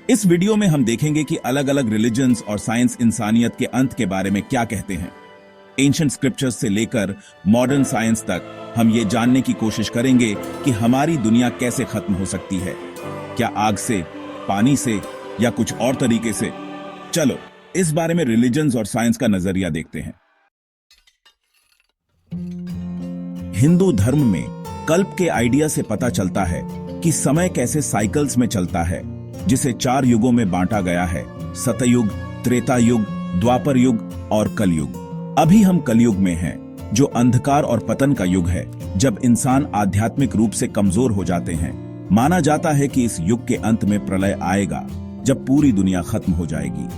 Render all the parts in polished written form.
इस वीडियो में हम देखेंगे कि अलग अलग रिलीजन्स और साइंस इंसानियत के अंत के बारे में क्या कहते हैं। एंशिएंट स्क्रिप्चर्स से लेकर मॉडर्न साइंस तक हम ये जानने की कोशिश करेंगे कि हमारी दुनिया कैसे खत्म हो सकती है। क्या आग से, पानी से या कुछ और तरीके से? चलो इस बारे में रिलीजन्स और साइंस का नजरिया देखते हैं। हिंदू धर्म में कल्प के आइडिया से पता चलता है कि समय कैसे साइकिल्स में चलता है, जिसे 4 युगों में बांटा गया है: सतयुग, त्रेता युग, द्वापर युग और कलयुग। अभी हम कलयुग में हैं, जो अंधकार और पतन का युग है, जब इंसान आध्यात्मिक रूप से कमजोर हो जाते हैं। माना जाता है कि इस युग के अंत में प्रलय आएगा, जब पूरी दुनिया खत्म हो जाएगी।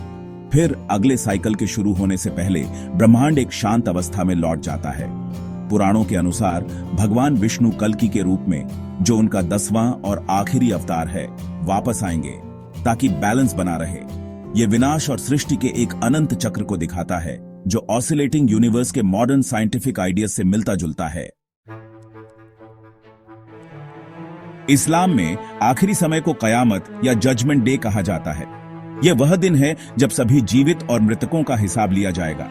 फिर अगले साइकिल के शुरू होने से पहले ब्रह्मांड एक शांत अवस्था में लौट जाता है। पुराणों के अनुसार भगवान विष्णु कल्कि के रूप में, जो उनका 10वां और आखिरी अवतार है, वापस आएंगे ताकि बैलेंस बना रहे। ये विनाश और सृष्टि के एक अनंत चक्र को दिखाता है, जो ऑसिलेटिंग यूनिवर्स के मॉडर्न साइंटिफिक आइडिया से मिलता जुलता है। इस्लाम में आखिरी समय को कयामत या जजमेंट डे कहा जाता है। यह वह दिन है जब सभी जीवित और मृतकों का हिसाब लिया जाएगा।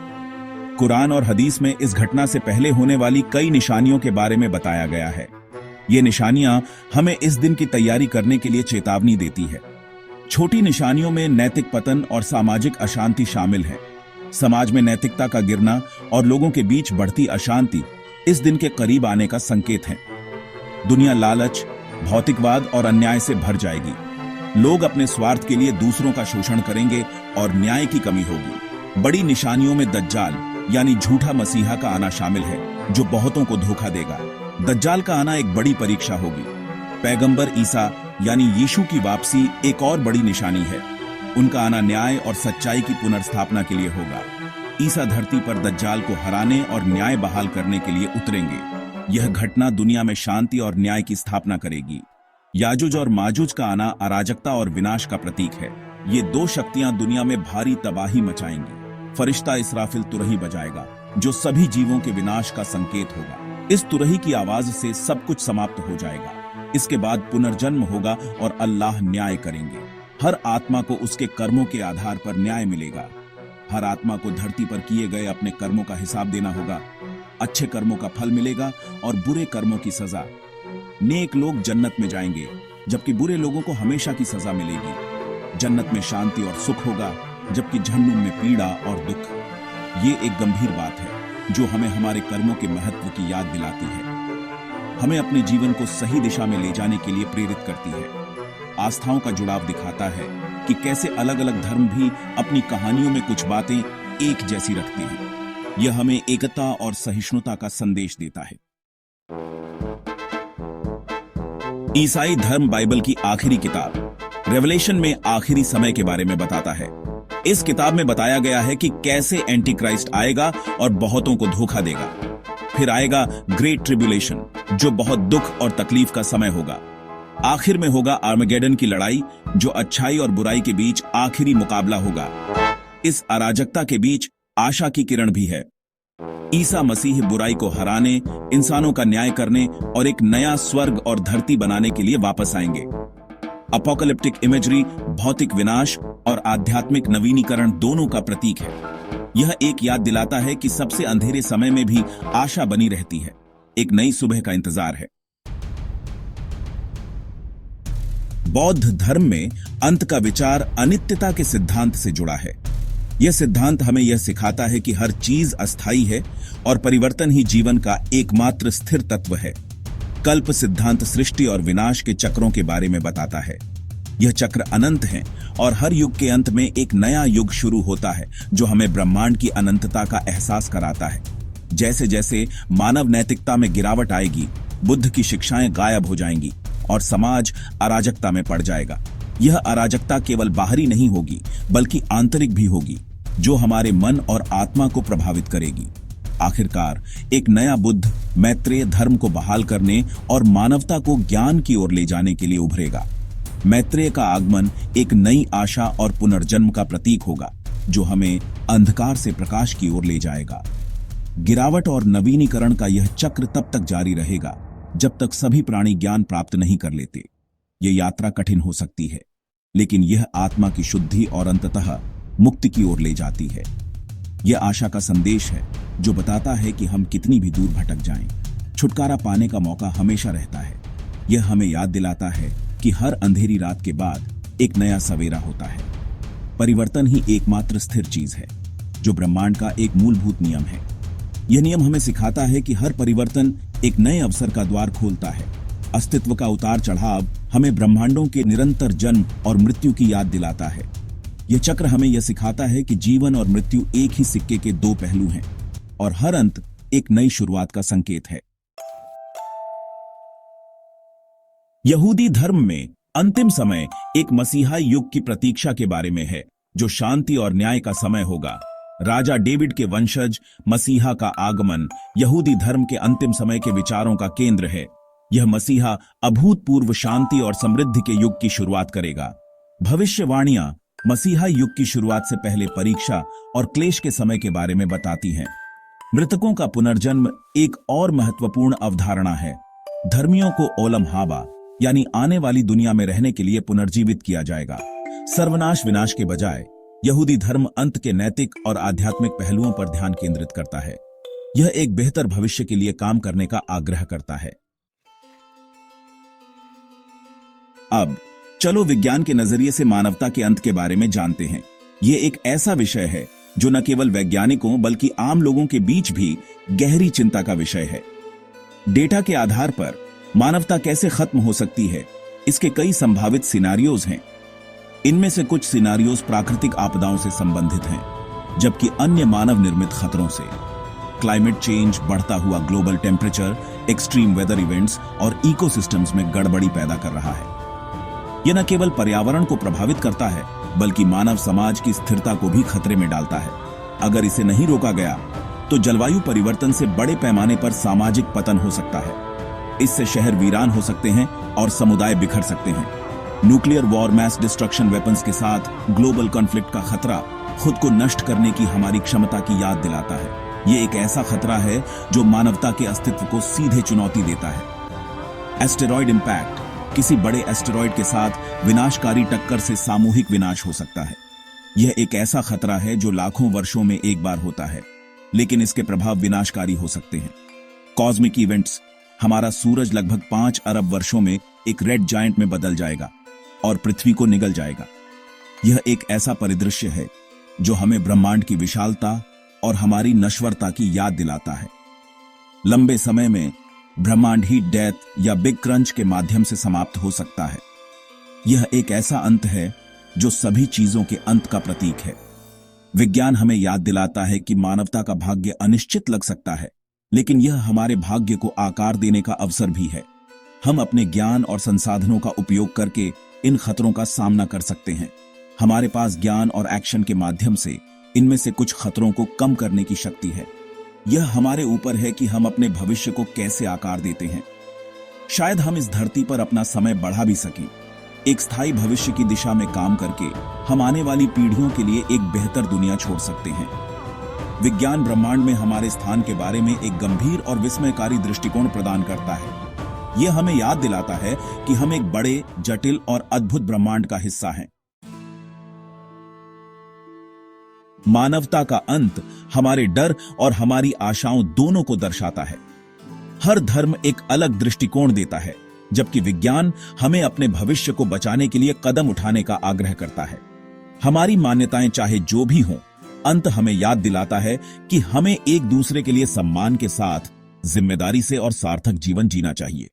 कुरान और हदीस में इस घटना से पहले होने वाली कई निशानियों के बारे में बताया गया है। ये निशानियां हमें इस दिन की तैयारी करने के लिए चेतावनी देती है। छोटी निशानियों में नैतिक पतन और सामाजिक अशांति शामिल है। समाज में नैतिकता का गिरना और लोगों के बीच बढ़ती अशांति इस दिन के करीब आने का संकेत है। दुनिया लालच, भौतिकवाद और अन्याय से भर जाएगी। लोग अपने स्वार्थ के लिए दूसरों का शोषण करेंगे और न्याय की कमी होगी। बड़ी निशानियों में दज्जाल यानी झूठा मसीहा का आना शामिल है, जो बहुतों को धोखा देगा। दज्जाल का आना एक बड़ी परीक्षा होगी। पैगंबर ईसा यानी यीशु की वापसी एक और बड़ी निशानी है। उनका आना न्याय और सच्चाई की पुनर्स्थापना के लिए होगा। ईसा धरती पर दज्जाल को हराने और न्याय बहाल करने के लिए उतरेंगे। यह घटना दुनिया में शांति और न्याय की स्थापना करेगी। याजुज और माजुज का आना अराजकता और विनाश का प्रतीक है। ये 2 शक्तियां दुनिया में भारी तबाही मचाएंगी। फरिश्ता इसराफिल तुरही बजाएगा, जो सभी जीवों के विनाश का संकेत होगा। इस तुरही की आवाज से सब कुछ समाप्त हो जाएगा। इसके बाद पुनर्जन्म होगा और अल्लाह न्याय करेंगे। हर आत्मा को उसके कर्मों के आधार पर न्याय मिलेगा। हर आत्मा को धरती पर किए गए अपने कर्मों का हिसाब देना होगा। अच्छे कर्मों का फल मिलेगा और बुरे कर्मों की सजा। नेक लोग जन्नत में जाएंगे, जबकि बुरे लोगों को हमेशा की सजा मिलेगी। जन्नत में शांति और सुख होगा, जबकि जहन्नुम में पीड़ा और दुख। ये एक गंभीर बात है, जो हमें हमारे कर्मों के महत्व की याद दिलाती है। हमें अपने जीवन को सही दिशा में ले जाने के लिए प्रेरित करती है। आस्थाओं का जुड़ाव दिखाता है कि कैसे अलग अलग धर्म भी अपनी कहानियों में कुछ बातें एक जैसी रखते हैं। यह हमें एकता और सहिष्णुता का संदेश देता है। ईसाई धर्म बाइबल की आखिरी किताब रेवलेशन में आखिरी समय के बारे में बताता है। इस किताब में बताया गया है कि कैसे एंटी क्राइस्ट आएगा और बहुतों को धोखा देगा। फिर आएगा ग्रेट ट्रिब्यूलेशन, जो बहुत दुख और तकलीफ का समय होगा। आखिर में होगा आर्मगेडन की लड़ाई, जो अच्छाई और बुराई के बीच आखिरी मुकाबला होगा। इस अराजकता के बीच आशा की किरण भी है। ईसा मसीह बुराई को हराने, इंसानों का न्याय करने और एक नया स्वर्ग और धरती बनाने के लिए वापस आएंगे। अपोकलिप्टिक इमेजरी भौतिक विनाश और आध्यात्मिक नवीनीकरण दोनों का प्रतीक है। यह एक याद दिलाता है कि सबसे अंधेरे समय में भी आशा बनी रहती है। एक नई सुबह का इंतजार है। बौद्ध धर्म में अंत का विचार अनित्यता के सिद्धांत से जुड़ा है। यह सिद्धांत हमें यह सिखाता है कि हर चीज अस्थायी है और परिवर्तन ही जीवन का एकमात्र स्थिर तत्व है। कल्प सिद्धांत सृष्टि और विनाश के चक्रों के बारे में बताता है। यह चक्र अनंत हैं और हर युग के अंत में एक नया युग शुरू होता है, जो हमें ब्रह्मांड की अनंतता का एहसास कराता है। जैसे जैसे मानव नैतिकता में गिरावट आएगी, बुद्ध की शिक्षाएं गायब हो जाएंगी और समाज अराजकता में पड़ जाएगा। यह अराजकता केवल बाहरी नहीं होगी, बल्कि आंतरिक भी होगी, जो हमारे मन और आत्मा को प्रभावित करेगी। आखिरकार एक नया बुद्ध मैत्रेय धर्म को बहाल करने और मानवता को ज्ञान की ओर ले जाने के लिए उभरेगा। मैत्रेय का आगमन एक नई आशा और पुनर्जन्म का प्रतीक होगा, जो हमें अंधकार से प्रकाश की ओर ले जाएगा। गिरावट और नवीनीकरण का यह चक्र तब तक जारी रहेगा जब तक सभी प्राणी ज्ञान प्राप्त नहीं कर लेते। ये यात्रा कठिन हो सकती है, लेकिन यह आत्मा की शुद्धि और अंततः मुक्ति की ओर ले जाती है। यह आशा का संदेश है जो बताता है कि हम कितनी भी दूर भटक जाएं, छुटकारा पाने का मौका हमेशा रहता है। यह हमें याद दिलाता है कि हर अंधेरी रात के बाद एक नया सवेरा होता है। परिवर्तन ही एकमात्र स्थिर चीज है, जो ब्रह्मांड का एक मूलभूत नियम है। यह नियम हमें सिखाता है कि हर परिवर्तन एक नए अवसर का द्वार खोलता है। अस्तित्व का उतार चढ़ाव हमें ब्रह्मांडों के निरंतर जन्म और मृत्यु की याद दिलाता है। यह चक्र हमें यह सिखाता है कि जीवन और मृत्यु एक ही सिक्के के दो पहलू हैं और हर अंत एक नई शुरुआत का संकेत है। यहूदी धर्म में अंतिम समय एक मसीहा युग की प्रतीक्षा के बारे में है, जो शांति और न्याय का समय होगा। राजा डेविड के वंशज मसीहा का आगमन यहूदी धर्म के अंतिम समय के विचारों का केंद्र है। यह मसीहा अभूतपूर्व शांति और समृद्धि के युग की शुरुआत करेगा। भविष्यवाणियां मसीहा युग की शुरुआत से पहले परीक्षा और क्लेश के समय के बारे में बताती हैं। मृतकों का पुनर्जन्म एक और महत्वपूर्ण अवधारणा है। धर्मियों को ओलम हाबा यानी आने वाली दुनिया में रहने के लिए पुनर्जीवित किया जाएगा। सर्वनाश विनाश के बजाय यहूदी धर्म अंत के नैतिक और आध्यात्मिक पहलुओं पर ध्यान केंद्रित करता है। यह एक बेहतर भविष्य के लिए काम करने का आग्रह करता है। अब चलो विज्ञान के नजरिए से मानवता के अंत के बारे में जानते हैं। यह एक ऐसा विषय है जो न केवल वैज्ञानिकों बल्कि आम लोगों के बीच भी गहरी चिंता का विषय है। डेटा के आधार पर मानवता कैसे खत्म हो सकती है, इसके कई संभावित सिनारियोज हैं। इनमें से कुछ सिनारियोज प्राकृतिक आपदाओं से संबंधित हैं, जबकि अन्य मानव निर्मित खतरों से। क्लाइमेट चेंज, बढ़ता हुआ global temperature, extreme weather events और इकोसिस्टम्स में गड़बड़ी पैदा कर रहा है। यह न केवल पर्यावरण को प्रभावित करता है, बल्कि मानव समाज की स्थिरता को भी खतरे में डालता है। अगर इसे नहीं रोका गया तो जलवायु परिवर्तन से बड़े पैमाने पर सामाजिक पतन हो सकता है। इससे शहर वीरान हो सकते हैं और समुदाय बिखर सकते हैं। Nuclear war, mass destruction weapons के साथ ग्लोबल कॉन्फ्लिक्ट का खतरा खुद को नष्ट करने की हमारी क्षमता की याद दिलाता है। यह एक ऐसा खतरा है जो मानवता के अस्तित्व को सीधे चुनौती देता है। एस्टेरॉयड इंपैक्ट, किसी बड़े एस्टेरॉयड के साथ विनाशकारी टक्कर से सामूहिक विनाश हो सकता है। यह एक ऐसा खतरा है जो लाखों वर्षों में एक बार होता है, लेकिन इसके प्रभाव विनाशकारी हो सकते हैं। कॉस्मिक इवेंट्स, हमारा सूरज लगभग 5 अरब वर्षों में एक रेड जायंट में बदल जाएगा और पृथ्वी को निगल जाएगा। यह एक ऐसा परिदृश्य है जो हमें ब्रह्मांड की विशालता और हमारी नश्वरता की याद दिलाता है। लंबे समय में ब्रह्मांड हीट डेथ या बिग क्रंच के माध्यम से समाप्त हो सकता है। यह एक ऐसा अंत है जो सभी चीजों के अंत का प्रतीक है। विज्ञान हमें याद दिलाता है कि मानवता का भाग्य अनिश्चित लग सकता है, लेकिन यह हमारे भाग्य को आकार देने का अवसर भी है। हम अपने ज्ञान और संसाधनों का उपयोग करके इन खतरों का सामना कर सकते हैं। हमारे पास ज्ञान और एक्शन के माध्यम से इनमें से कुछ खतरों को कम करने की शक्ति है। यह हमारे ऊपर है कि हम अपने भविष्य को कैसे आकार देते हैं। शायद हम इस धरती पर अपना समय बढ़ा भी सकें। एक स्थायी भविष्य की दिशा में काम करके हम आने वाली पीढ़ियों के लिए एक बेहतर दुनिया छोड़ सकते हैं। विज्ञान ब्रह्मांड में हमारे स्थान के बारे में एक गंभीर और विस्मयकारी दृष्टिकोण प्रदान करता है। यह हमें याद दिलाता है कि हम एक बड़े, जटिल और अद्भुत ब्रह्मांड का हिस्सा हैं। मानवता का अंत हमारे डर और हमारी आशाओं दोनों को दर्शाता है। हर धर्म एक अलग दृष्टिकोण देता है, जबकि विज्ञान हमें अपने भविष्य को बचाने के लिए कदम उठाने का आग्रह करता है। हमारी मान्यताएं चाहे जो भी हों, अंत हमें याद दिलाता है कि हमें एक दूसरे के लिए सम्मान के साथ जिम्मेदारी से और सार्थक जीवन जीना चाहिए।